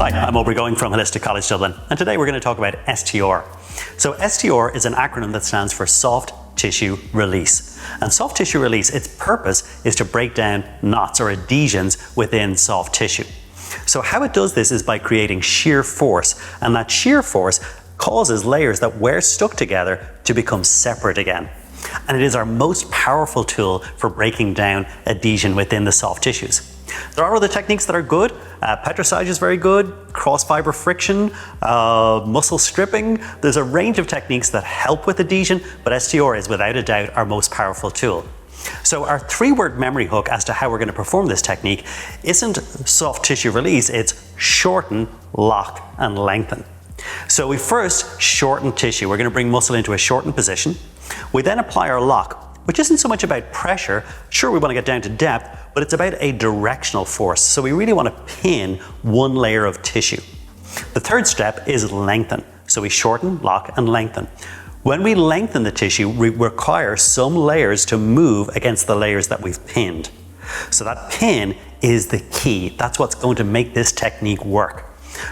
Hi, I'm Aubrey Going from Holistic College Dublin, and today we're going to talk about S.T.R. So S.T.R is an acronym that stands for Soft Tissue Release. And soft tissue release, its purpose is to break down knots or adhesions within soft tissue. So how it does this is by creating shear force, and that shear force causes layers that were stuck together to become separate again. And it is our most powerful tool for breaking down adhesion within the soft tissues. There are other techniques that are good. Petrissage is very good, cross-fiber friction, muscle stripping. There's a range of techniques that help with adhesion, but S.T.R is without a doubt our most powerful tool. So our three-word memory hook as to how we're going to perform this technique isn't soft tissue release, it's shorten, lock, and lengthen. So we first shorten tissue. We're going to bring muscle into a shortened position. We then apply our lock, which isn't so much about pressure. Sure, we want to get down to depth, but it's about a directional force. So we really want to pin one layer of tissue. The third step is lengthen. So we shorten, lock, and lengthen. When we lengthen the tissue, we require some layers to move against the layers that we've pinned. So that pin is the key. That's what's going to make this technique work.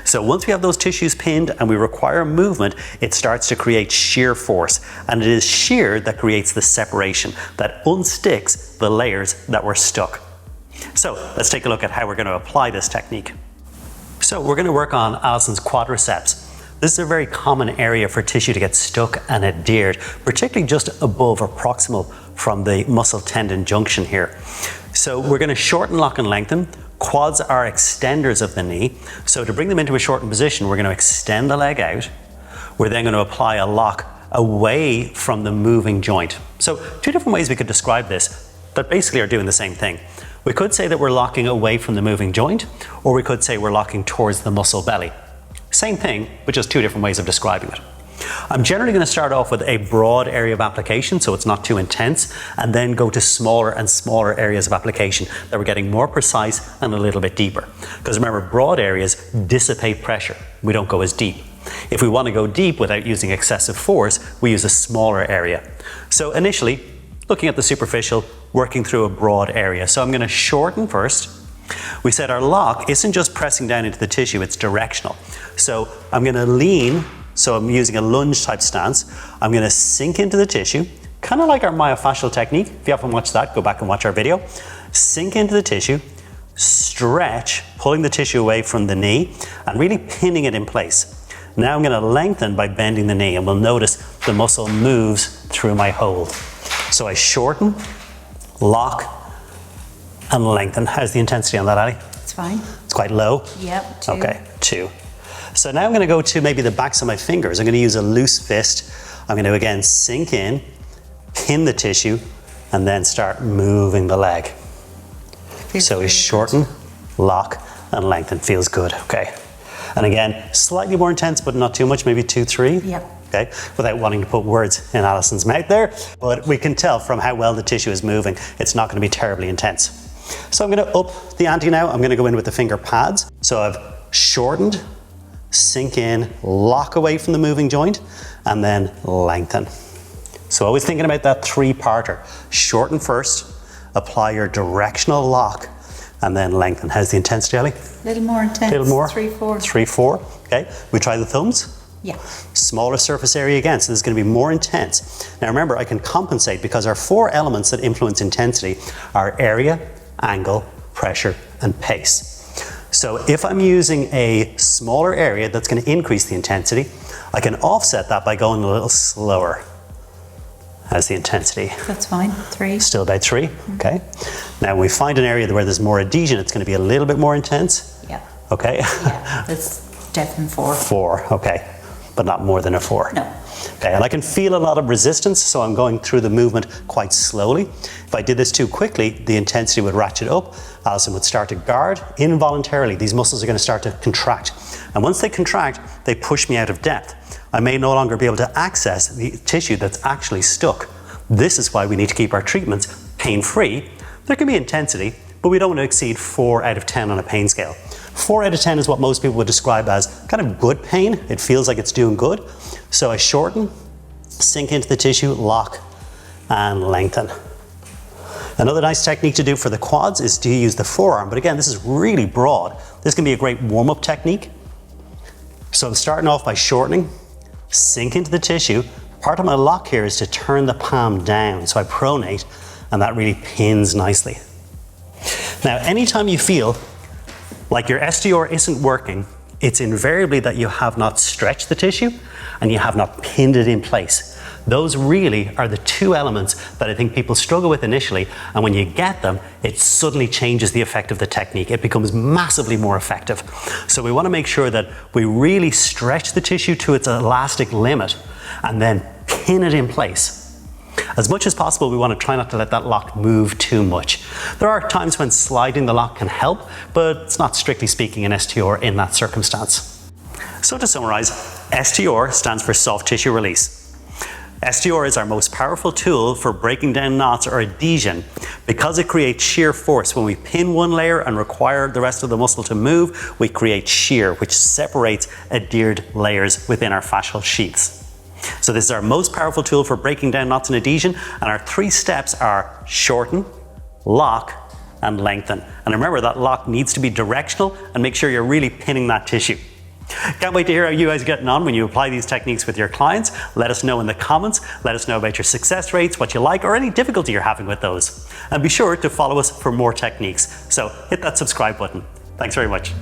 So once we have those tissues pinned and we require movement, it starts to create shear force. And it is shear that creates the separation, that unsticks the layers that were stuck. So let's take a look at how we're going to apply this technique. So we're going to work on Alison's quadriceps. This is a very common area for tissue to get stuck and adhered, particularly just above or proximal from the muscle tendon junction here. So we're going to shorten, lock, and lengthen. Quads are extenders of the knee. So to bring them into a shortened position, we're going to extend the leg out. We're then going to apply a lock away from the moving joint. So two different ways we could describe this that basically are doing the same thing. We could say that we're locking away from the moving joint, or we could say we're locking towards the muscle belly. Same thing, but just two different ways of describing it. I'm generally going to start off with a broad area of application, so it's not too intense, and then go to smaller and smaller areas of application that we're getting more precise and a little bit deeper. Because remember, broad areas dissipate pressure. We don't go as deep. If we want to go deep without using excessive force, we use a smaller area. So initially, looking at the superficial, working through a broad area. So I'm going to shorten first. We said our lock isn't just pressing down into the tissue, it's directional. So I'm going to lean. So I'm using a lunge type stance. I'm going to sink into the tissue, kind of like our myofascial technique. If you haven't watched that, go back and watch our video. Sink into the tissue, stretch, pulling the tissue away from the knee and really pinning it in place. Now I'm going to lengthen by bending the knee, and we'll notice the muscle moves through my hold. So I shorten, lock, and lengthen. How's the intensity on that, Ali? It's fine. It's quite low? Yep, 2. Okay, 2. So now I'm going to go to maybe the backs of my fingers. I'm going to use a loose fist. I'm going to again sink in, pin the tissue, and then start moving the leg. So we shorten, lock, and lengthen. Feels good, okay. And again, slightly more intense, but not too much, maybe 2, 3. Yep. Okay, without wanting to put words in Alison's mouth there, but we can tell from how well the tissue is moving, it's not going to be terribly intense. So I'm going to up the ante now. I'm going to go in with the finger pads. So I've shortened, sink in, lock away from the moving joint, and then lengthen. So always thinking about that 3-parter. Shorten first, apply your directional lock, and then lengthen. How's the intensity, Ali? A little more intense. A little more? 3, 4. 3, 4. Okay, we try the thumbs. Yeah. Smaller surface area again, so this is going to be more intense. Now remember, I can compensate because our 4 elements that influence intensity are area, angle, pressure, and pace. So if I'm using a smaller area that's going to increase the intensity, I can offset that by going a little slower. How's the intensity? That's fine. 3. Still about 3, okay. Now when we find an area where there's more adhesion, it's going to be a little bit more intense. Yeah. Okay. Yeah, that's definitely 4. 4, okay. But not more than a 4. No. Okay, and I can feel a lot of resistance, so I'm going through the movement quite slowly. If I did this too quickly, the intensity would ratchet up. Alison would start to guard involuntarily. These muscles are going to start to contract. And once they contract, they push me out of depth. I may no longer be able to access the tissue that's actually stuck. This is why we need to keep our treatments pain-free. There can be intensity, but we don't want to exceed 4 out of 10 on a pain scale. 4 out of 10 is what most people would describe as kind of good pain. It feels like it's doing good. So I shorten, sink into the tissue, lock, and lengthen. Another nice technique to do for the quads is to use the forearm, but again, this is really broad. This can be a great warm-up technique. So I'm starting off by shortening, sink into the tissue. Part of my lock here is to turn the palm down. So I pronate and that really pins nicely. Now, anytime you feel like your S.T.R isn't working, it's invariably that you have not stretched the tissue and you have not pinned it in place. Those really are the two elements that I think people struggle with initially, and when you get them, it suddenly changes the effect of the technique. It becomes massively more effective. So we want to make sure that we really stretch the tissue to its elastic limit and then pin it in place. As much as possible, we want to try not to let that lock move too much. There are times when sliding the lock can help, but it's not strictly speaking an S.T.R in that circumstance. So to summarize, S.T.R stands for soft tissue release. S.T.R is our most powerful tool for breaking down knots or adhesion because it creates shear force. When we pin one layer and require the rest of the muscle to move, we create shear, which separates adhered layers within our fascial sheaths. So this is our most powerful tool for breaking down knots and adhesion, and our 3 steps are shorten, lock, and lengthen. And remember, that lock needs to be directional and make sure you're really pinning that tissue. Can't wait to hear how you guys are getting on when you apply these techniques with your clients. Let us know in the comments. Let us know about your success rates, what you like, or any difficulty you're having with those. And be sure to follow us for more techniques. So hit that subscribe button. Thanks very much.